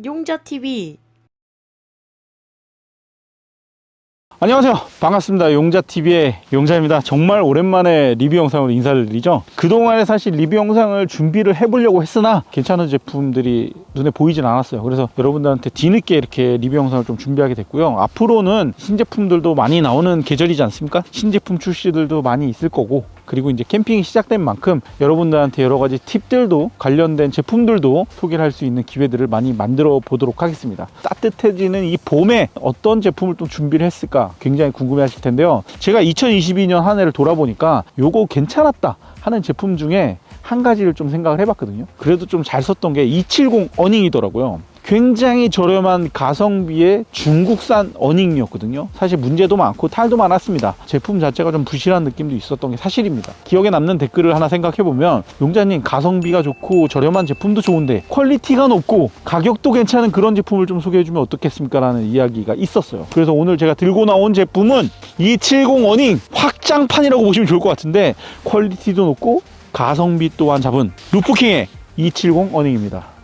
용자TV. 안녕하세요, 반갑습니다. 용자TV의 용자입니다. 정말 오랜만에 리뷰 영상으로 인사를 드리죠. 그동안에 사실 리뷰 영상을 준비를 해보려고 했으나 괜찮은 제품들이 눈에 보이진 않았어요. 그래서 여러분들한테 뒤늦게 이렇게 리뷰 영상을 좀 준비하게 됐고요. 앞으로는 신제품들도 많이 나오는 계절이지 않습니까? 신제품 출시들도 많이 있을 거고, 그리고 이제 캠핑이 시작된 만큼 여러분들한테 여러 가지 팁들도 관련된 제품들도 소개를 할 수 있는 기회들을 많이 만들어 보도록 하겠습니다. 따뜻해지는 이 봄에 어떤 제품을 또 준비를 했을까 굉장히 궁금해 하실 텐데요. 제가 2022년 한 해를 돌아보니까 요거 괜찮았다 하는 제품 중에 한 가지를 좀 생각을 해봤거든요. 그래도 좀 잘 썼던 게 270 어닝이더라고요. 굉장히 저렴한 가성비의 중국산 어닝이었거든요. 사실 문제도 많고 탈도 많았습니다. 제품 자체가 좀 부실한 느낌도 있었던 게 사실입니다. 기억에 남는 댓글을 하나 생각해보면, 용자님 가성비가 좋고 저렴한 제품도 좋은데 퀄리티가 높고 가격도 괜찮은 그런 제품을 좀 소개해주면 어떻겠습니까? 라는 이야기가 있었어요. 그래서 오늘 제가 들고 나온 제품은 270 어닝 확장판이라고 보시면 좋을 것 같은데, 퀄리티도 높고 가성비 또한 잡은 루프킹의 270 어닝입니다.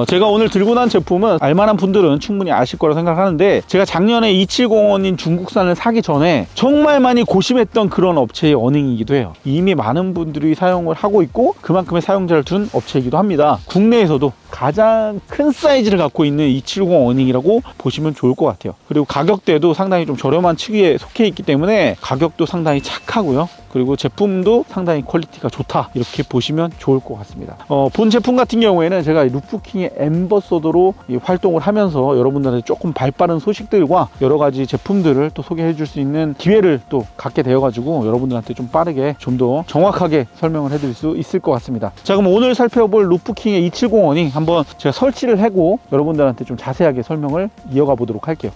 제가 오늘 들고 난 제품은 알만한 분들은 충분히 아실 거라 생각하는데, 제가 작년에 270원인 중국산을 사기 전에 정말 많이 고심했던 그런 업체의 어닝이기도 해요. 이미 많은 분들이 사용을 하고 있고 그만큼의 사용자를 둔 업체이기도 합니다. 국내에서도 가장 큰 사이즈를 갖고 있는 270 어닝이라고 보시면 좋을 것 같아요. 그리고 가격대도 상당히 좀 저렴한 측에 속해 있기 때문에 가격도 상당히 착하고요. 그리고 제품도 상당히 퀄리티가 좋다, 이렇게 보시면 좋을 것 같습니다. 본 제품 같은 경우에는 제가 루프킹의 엠버서더로 활동을 하면서 여러분들한테 조금 발빠른 소식들과 여러 가지 제품들을 또 소개해 줄 수 있는 기회를 또 갖게 되어 가지고 여러분들한테 좀 빠르게 좀 더 정확하게 설명을 해 드릴 수 있을 것 같습니다. 자, 그럼 오늘 살펴볼 루프킹의 270 어닝 한번 제가 설치를 하고 여러분들한테 좀 자세하게 설명을 이어가 보도록 할게요.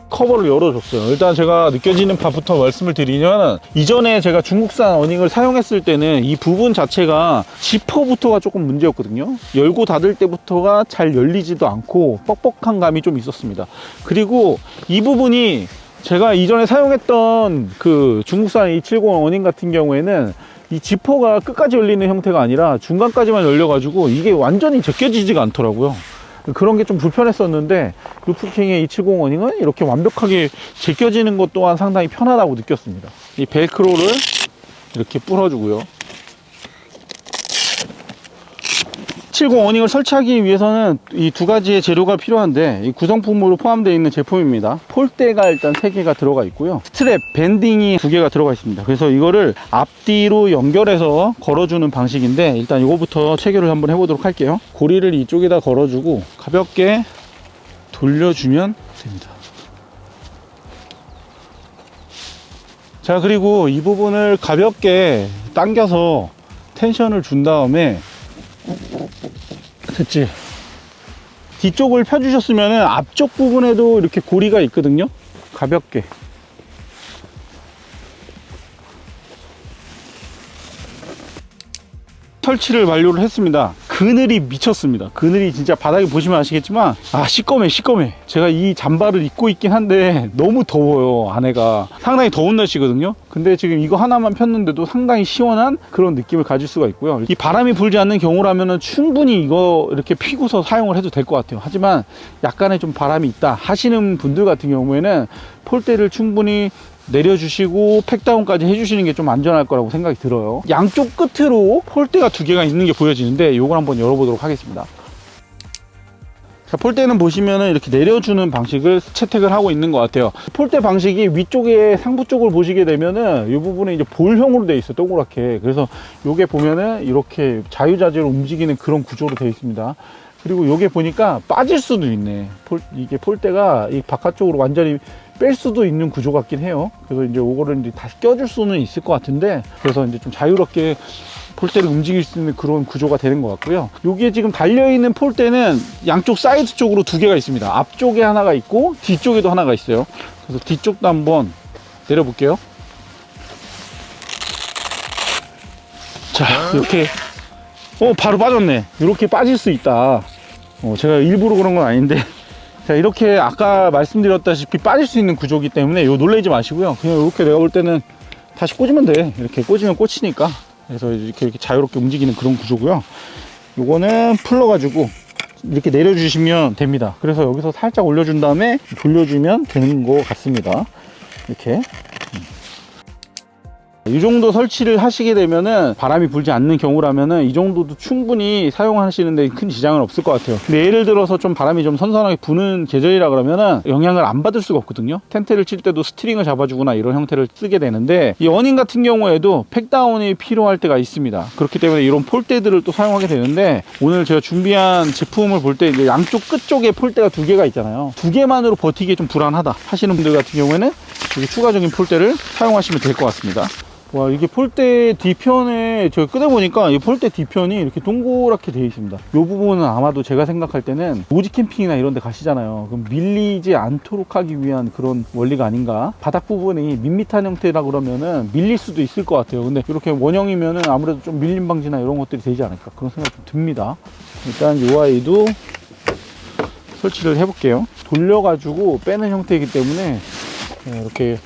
커버를 열어줬어요. 일단 제가 느껴지는 바부터 말씀을 드리면, 이전에 제가 중국산 어닝을 사용했을 때는 이 부분 자체가 지퍼부터가 조금 문제였거든요. 열고 닫을 때부터가 잘 열리지도 않고 뻑뻑한 감이 좀 있었습니다. 그리고 이 부분이 제가 이전에 사용했던 그 중국산 270 어닝 같은 경우에는 이 지퍼가 끝까지 열리는 형태가 아니라 중간까지만 열려가지고 이게 완전히 제껴지지가 않더라고요. 그런 게 좀 불편했었는데, 루프킹의 270 어닝은 이렇게 완벽하게 제껴지는 것 또한 상당히 편하다고 느꼈습니다. 이 벨크로를 이렇게 풀어주고요. 270 어닝을 설치하기 위해서는 이 두 가지의 재료가 필요한데, 이 구성품으로 포함되어 있는 제품입니다. 폴대가 일단 3개가 들어가 있고요. 스트랩, 밴딩이 2개가 들어가 있습니다. 그래서 이거를 앞뒤로 연결해서 걸어주는 방식인데, 일단 이거부터 체결을 한번 해보도록 할게요. 고리를 이쪽에다 걸어주고 가볍게 돌려주면 됩니다. 자, 그리고 이 부분을 가볍게 당겨서 텐션을 준 다음에, 됐지? 뒤쪽을 펴주셨으면 앞쪽 부분에도 이렇게 고리가 있거든요. 가볍게 설치를 완료를 했습니다. 그늘이 미쳤습니다. 그늘이 진짜 바닥에 보시면 아시겠지만, 시꺼매. 제가 이 잠바를 입고 있긴 한데 너무 더워요. 안에가 상당히 더운 날씨거든요. 근데 지금 이거 하나만 폈는데도 상당히 시원한 그런 느낌을 가질 수가 있고요. 이 바람이 불지 않는 경우라면 충분히 이거 이렇게 피고서 사용을 해도 될 것 같아요. 하지만 약간의 좀 바람이 있다 하시는 분들 같은 경우에는 폴대를 충분히 내려주시고 팩다운까지 해주시는 게 좀 안전할 거라고 생각이 들어요. 양쪽 끝으로 폴대가 2개가 있는 게 보여지는데, 이걸 한번 열어보도록 하겠습니다. 자, 폴대는 보시면은 이렇게 내려주는 방식을 채택을 하고 있는 것 같아요. 폴대 방식이 위쪽에 상부 쪽을 보시게 되면은 이 부분에 이제 볼형으로 되어 있어요. 동그랗게. 그래서 요게 보면은 이렇게 자유자재로 움직이는 그런 구조로 되어 있습니다. 그리고 요게 보니까 빠질 수도 있네. 이게 폴대가 이 바깥쪽으로 완전히 뺄 수도 있는 구조 같긴 해요. 그래서 이제 요거를 이제 다시 껴줄 수는 있을 것 같은데, 그래서 이제 좀 자유롭게 폴대를 움직일 수 있는 그런 구조가 되는 것 같고요. 여기에 지금 달려있는 폴대는 양쪽 사이드 쪽으로 2개가 있습니다. 앞쪽에 하나가 있고 뒤쪽에도 하나가 있어요. 그래서 뒤쪽도 한번 내려볼게요. 자, 이렇게 바로 빠졌네. 이렇게 빠질 수 있다. 제가 일부러 그런 건 아닌데, 자, 이렇게 아까 말씀드렸다시피 빠질 수 있는 구조이기 때문에 놀라지 마시고요. 그냥 이렇게 내가 볼 때는 다시 꽂으면 돼. 이렇게 꽂으면 꽂히니까 그래서 이렇게 자유롭게 움직이는 그런 구조고요. 요거는 풀러가지고 이렇게 내려주시면 됩니다. 그래서 여기서 살짝 올려준 다음에 돌려주면 되는 것 같습니다. 이렇게. 이 정도 설치를 하시게 되면은 바람이 불지 않는 경우라면은 이 정도도 충분히 사용하시는데 큰 지장은 없을 것 같아요. 근데 예를 들어서 좀 바람이 좀 선선하게 부는 계절이라 그러면은 영향을 안 받을 수가 없거든요. 텐트를 칠 때도 스트링을 잡아주거나 이런 형태를 쓰게 되는데, 이 어닝 같은 경우에도 팩다운이 필요할 때가 있습니다. 그렇기 때문에 이런 폴대들을 또 사용하게 되는데, 오늘 제가 준비한 제품을 볼 때 이제 양쪽 끝쪽에 폴대가 2개가 있잖아요. 2개만으로 버티기 좀 불안하다 하시는 분들 같은 경우에는 이렇게 추가적인 폴대를 사용하시면 될 것 같습니다. 와, 이게 폴대 뒤편에 제가 꺼내보니까 이 폴대 뒤편이 이렇게 동그랗게 되어 있습니다. 이 부분은 아마도 제가 생각할 때는 오지 캠핑이나 이런 데 가시잖아요. 그럼 밀리지 않도록 하기 위한 그런 원리가 아닌가. 바닥 부분이 밋밋한 형태라 그러면은 밀릴 수도 있을 것 같아요. 근데 이렇게 원형이면은 아무래도 좀 밀림 방지나 이런 것들이 되지 않을까, 그런 생각이 좀 듭니다. 일단 이 아이도 설치를 해볼게요. 돌려가지고 빼는 형태이기 때문에 이렇게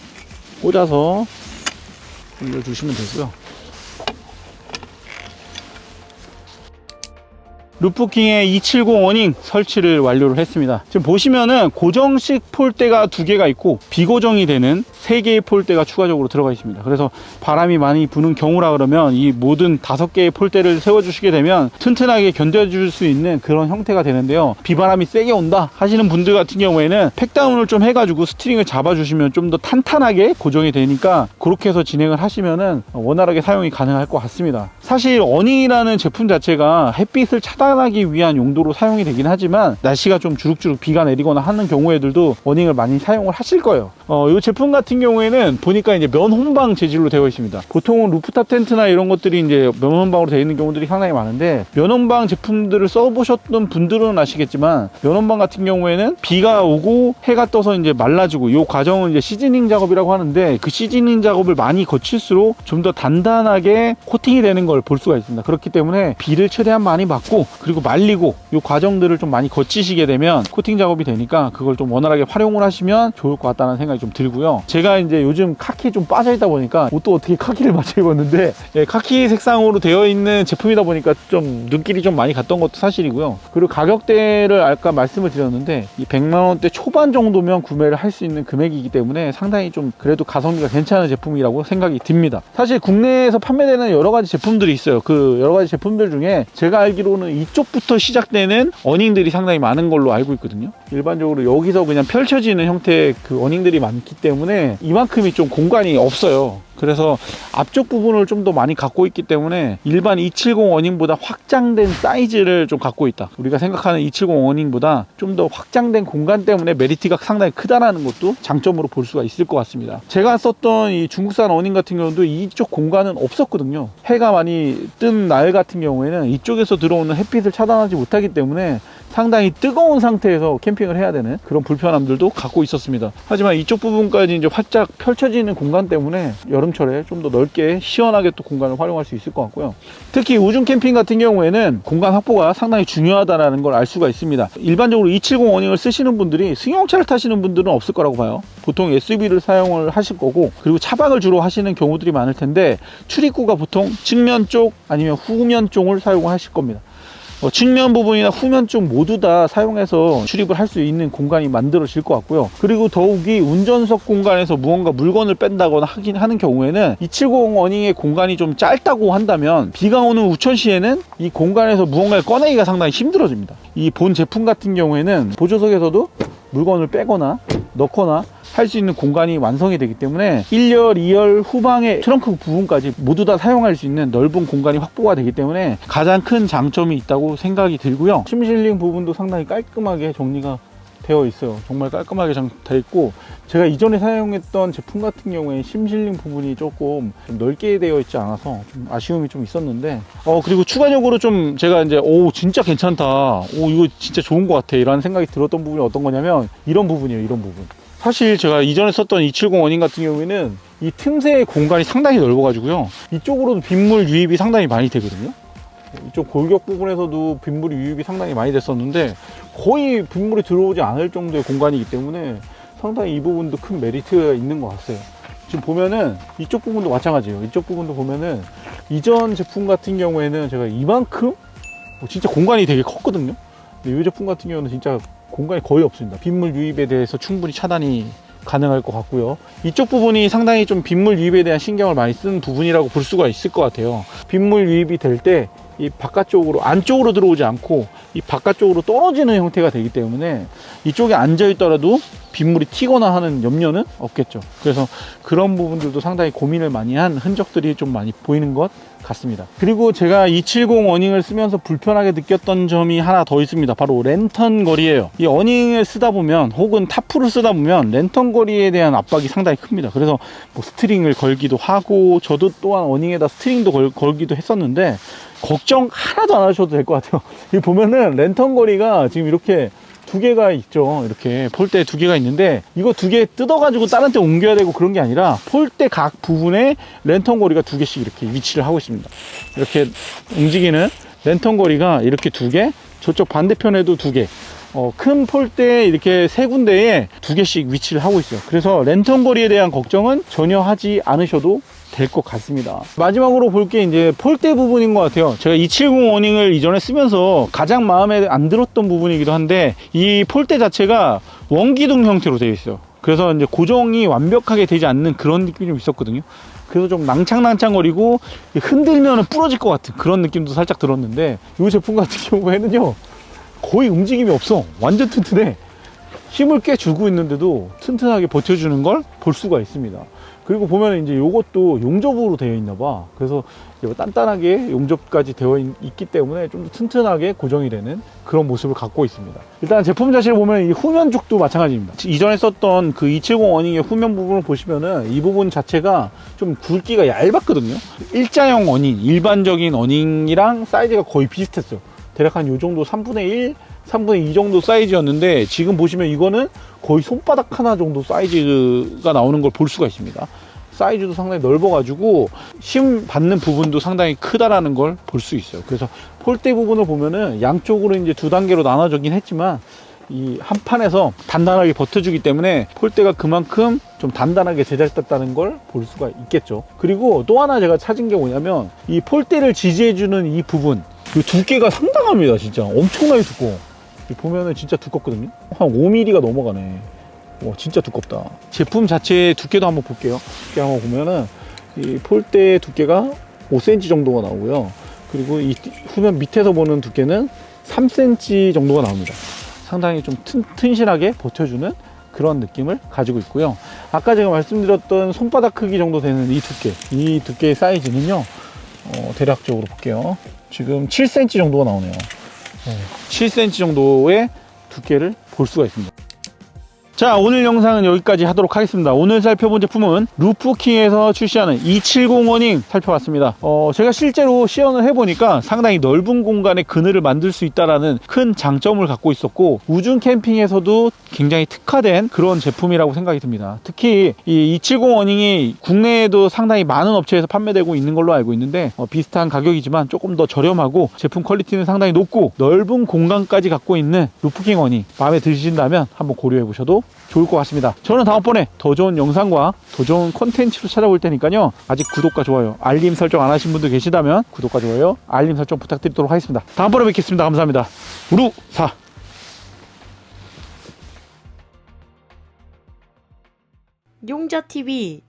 꽂아서 올려주시면 되고요. 루프킹의 270 어닝 설치를 완료를 했습니다. 지금 보시면은 고정식 폴대가 2개가 있고 비고정이 되는 3개의 폴대가 추가적으로 들어가 있습니다. 그래서 바람이 많이 부는 경우라 그러면 이 모든 5개의 폴대를 세워주시게 되면 튼튼하게 견뎌줄 수 있는 그런 형태가 되는데요. 비바람이 세게 온다 하시는 분들 같은 경우에는 팩다운을 좀 해가지고 스트링을 잡아주시면 좀 더 탄탄하게 고정이 되니까 그렇게 해서 진행을 하시면은 원활하게 사용이 가능할 것 같습니다. 사실 어닝이라는 제품 자체가 햇빛을 차단하기 위한 용도로 사용이 되긴 하지만, 날씨가 좀 주룩주룩 비가 내리거나 하는 경우에들도 어닝을 많이 사용을 하실 거예요. 이 제품 같은 경우에는 보니까 이제 면혼방 재질로 되어 있습니다. 보통은 루프탑 텐트나 이런 것들이 이제 면혼방으로 되어 있는 경우들이 상당히 많은데, 면혼방 제품들을 써보셨던 분들은 아시겠지만, 면혼방 같은 경우에는 비가 오고 해가 떠서 이제 말라지고, 이 과정은 이제 시즈닝 작업이라고 하는데, 그 시즈닝 작업을 많이 거칠수록 좀 더 단단하게 코팅이 되는 걸 볼 수가 있습니다. 그렇기 때문에 비를 최대한 많이 맞고 그리고 말리고 이 과정들을 좀 많이 거치시게 되면 코팅 작업이 되니까 그걸 좀 원활하게 활용을 하시면 좋을 것 같다는 생각이 좀 들고요. 제가 이제 요즘 카키 좀 빠져 있다 보니까 옷도 어떻게 카키를 맞춰 입었는데, 카키 색상으로 되어 있는 제품이다 보니까 좀 눈길이 좀 많이 갔던 것도 사실이고요. 그리고 가격대를 아까 말씀을 드렸는데, 이 100만 원대 초반 정도면 구매를 할 수 있는 금액이기 때문에 상당히 좀 그래도 가성비가 괜찮은 제품이라고 생각이 듭니다. 사실 국내에서 판매되는 여러 가지 제품들이 있어요. 그 여러 가지 제품들 중에 제가 알기로는 이쪽부터 시작되는 어닝들이 상당히 많은 걸로 알고 있거든요. 일반적으로 여기서 그냥 펼쳐지는 형태의 그 어닝들이 많기 때문에 이만큼이 좀 공간이 없어요. 그래서 앞쪽 부분을 좀 더 많이 갖고 있기 때문에 일반 270 어닝보다 확장된 사이즈를 좀 갖고 있다. 우리가 생각하는 270 어닝보다 좀 더 확장된 공간 때문에 메리트가 상당히 크다라는 것도 장점으로 볼 수가 있을 것 같습니다. 제가 썼던 이 중국산 어닝 같은 경우도 이쪽 공간은 없었거든요. 해가 많이 뜬 날 같은 경우에는 이쪽에서 들어오는 햇빛을 차단하지 못하기 때문에 상당히 뜨거운 상태에서 캠핑을 해야 되는 그런 불편함들도 갖고 있었습니다. 하지만 이쪽 부분까지 이제 활짝 펼쳐지는 공간 때문에 여름철에 좀 더 넓게 시원하게 또 공간을 활용할 수 있을 것 같고요. 특히 우중 캠핑 같은 경우에는 공간 확보가 상당히 중요하다는 걸 알 수가 있습니다. 일반적으로 270 어닝을 쓰시는 분들이 승용차를 타시는 분들은 없을 거라고 봐요. 보통 SUV를 사용을 하실 거고, 그리고 차박을 주로 하시는 경우들이 많을 텐데, 출입구가 보통 측면 쪽 아니면 후면 쪽을 사용을 하실 겁니다. 측면 부분이나 후면 쪽 모두 다 사용해서 출입을 할 수 있는 공간이 만들어질 것 같고요. 그리고 더욱이 운전석 공간에서 무언가 물건을 뺀다거나 하는 경우에는 270 어닝의 공간이 좀 짧다고 한다면, 비가 오는 우천시에는 이 공간에서 무언가를 꺼내기가 상당히 힘들어집니다. 이 본 제품 같은 경우에는 보조석에서도 물건을 빼거나 넣거나 할 수 있는 공간이 완성이 되기 때문에 1열, 2열, 후방의 트렁크 부분까지 모두 다 사용할 수 있는 넓은 공간이 확보가 되기 때문에 가장 큰 장점이 있다고 생각이 들고요. 심실링 부분도 상당히 깔끔하게 정리가 되어 있어요. 정말 깔끔하게 되어 있고, 제가 이전에 사용했던 제품 같은 경우에 심실링 부분이 조금 좀 넓게 되어 있지 않아서 좀 아쉬움이 좀 있었는데, 그리고 추가적으로 좀 제가 이제 진짜 괜찮다, 이거 진짜 좋은 것 같아 이라는 생각이 들었던 부분이 어떤 거냐면 이런 부분이에요. 이런 부분. 사실 제가 이전에 썼던 270 어닝 같은 경우에는 이 틈새의 공간이 상당히 넓어 가지고요, 이쪽으로도 빗물 유입이 상당히 많이 되거든요. 이쪽 골격 부분에서도 빗물이 유입이 상당히 많이 됐었는데, 거의 빗물이 들어오지 않을 정도의 공간이기 때문에 상당히 이 부분도 큰 메리트가 있는 것 같아요. 지금 보면은 이쪽 부분도 마찬가지예요. 이쪽 부분도 보면은 이전 제품 같은 경우에는 제가 이만큼 진짜 공간이 되게 컸거든요. 근데 이 제품 같은 경우는 진짜 공간이 거의 없습니다. 빗물 유입에 대해서 충분히 차단이 가능할 것 같고요. 이쪽 부분이 상당히 좀 빗물 유입에 대한 신경을 많이 쓴 부분이라고 볼 수가 있을 것 같아요. 빗물 유입이 될 때 이 바깥쪽으로, 안쪽으로 들어오지 않고 이 바깥쪽으로 떨어지는 형태가 되기 때문에 이쪽에 앉아 있더라도 빗물이 튀거나 하는 염려는 없겠죠. 그래서 그런 부분들도 상당히 고민을 많이 한 흔적들이 좀 많이 보이는 것 같습니다. 그리고 제가 270 어닝을 쓰면서 불편하게 느꼈던 점이 하나 더 있습니다. 바로 랜턴 거리예요. 이 어닝을 쓰다 보면, 혹은 타프를 쓰다 보면 랜턴 거리에 대한 압박이 상당히 큽니다. 그래서 뭐 스트링을 걸기도 하고, 저도 또한 어닝에다 스트링도 걸기도 했었는데 걱정 하나도 안 하셔도 될 것 같아요. 여기 보면은 랜턴 거리가 지금 이렇게 두 개가 있죠. 이렇게 폴대 두 개가 있는데, 이거 두 개 뜯어가지고 다른 데 옮겨야 되고 그런 게 아니라 폴대 각 부분에 랜턴 거리가 두 개씩 이렇게 위치를 하고 있습니다. 이렇게 움직이는 랜턴 거리가 이렇게 두 개, 저쪽 반대편에도 두 개, 큰 폴대 이렇게 세 군데에 두 개씩 위치를 하고 있어요. 그래서 랜턴 거리에 대한 걱정은 전혀 하지 않으셔도 될 것 같습니다. 마지막으로 볼 게 이제 폴대 부분인 것 같아요. 제가 270 어닝을 이전에 쓰면서 가장 마음에 안 들었던 부분이기도 한데, 이 폴대 자체가 원기둥 형태로 되어 있어요. 그래서 이제 고정이 완벽하게 되지 않는 그런 느낌이 좀 있었거든요. 그래서 좀 낭창낭창거리고 흔들면 부러질 것 같은 그런 느낌도 살짝 들었는데, 이 제품 같은 경우에는요 거의 움직임이 없어. 완전 튼튼해. 힘을 꽤 주고 있는데도 튼튼하게 버텨주는 걸 볼 수가 있습니다. 그리고 보면 이제 요것도 용접으로 되어 있나 봐. 그래서 단단하게 용접까지 되어 있기 때문에 좀 더 튼튼하게 고정이 되는 그런 모습을 갖고 있습니다. 일단 제품 자체를 보면 이 후면쪽도 마찬가지입니다. 이전에 썼던 그 270 어닝의 후면 부분을 보시면은 이 부분 자체가 좀 굵기가 얇았거든요. 일자형 어닝, 일반적인 어닝이랑 사이즈가 거의 비슷했어요. 대략 한 요 정도 3분의 1, 3분의 2 정도 사이즈였는데, 지금 보시면 이거는 거의 손바닥 하나 정도 사이즈가 나오는 걸 볼 수가 있습니다. 사이즈도 상당히 넓어가지고 힘 받는 부분도 상당히 크다라는 걸 볼 수 있어요. 그래서 폴대 부분을 보면은 양쪽으로 이제 두 단계로 나눠지긴 했지만, 이 한 판에서 단단하게 버텨주기 때문에 폴대가 그만큼 좀 단단하게 제작됐다는 걸 볼 수가 있겠죠. 그리고 또 하나 제가 찾은 게 뭐냐면, 이 폴대를 지지해주는 이 부분, 이 두께가 상당합니다. 진짜 엄청나게 두꺼워. 보면은 진짜 두껍거든요. 한 5mm가 넘어가네. 와, 진짜 두껍다. 제품 자체의 두께도 한번 볼게요. 두께 한번 보면은 이 폴대의 두께가 5cm 정도가 나오고요. 그리고 이 후면 밑에서 보는 두께는 3cm 정도가 나옵니다. 상당히 좀 튼실하게 버텨주는 그런 느낌을 가지고 있고요. 아까 제가 말씀드렸던 손바닥 크기 정도 되는 이 두께의 사이즈는요, 대략적으로 볼게요. 지금 7cm 정도가 나오네요. 7cm 정도의 두께를 볼 수가 있습니다. 자, 오늘 영상은 여기까지 하도록 하겠습니다. 오늘 살펴본 제품은 루프킹에서 출시하는 270 어닝 살펴봤습니다. 제가 실제로 시연을 해보니까 상당히 넓은 공간에 그늘을 만들 수 있다는 큰 장점을 갖고 있었고, 우중 캠핑에서도 굉장히 특화된 그런 제품이라고 생각이 듭니다. 특히 이 270 어닝이 국내에도 상당히 많은 업체에서 판매되고 있는 걸로 알고 있는데, 비슷한 가격이지만 조금 더 저렴하고 제품 퀄리티는 상당히 높고 넓은 공간까지 갖고 있는 루프킹 어닝 마음에 드신다면 한번 고려해 보셔도 좋을 것 같습니다. 저는 다음번에 더 좋은 영상과 더 좋은 콘텐츠로 찾아올 테니까요, 아직 구독과 좋아요, 알림 설정 안 하신 분들 계시다면 구독과 좋아요, 알림 설정 부탁드리도록 하겠습니다. 다음번에 뵙겠습니다. 감사합니다. 우루사. 용자TV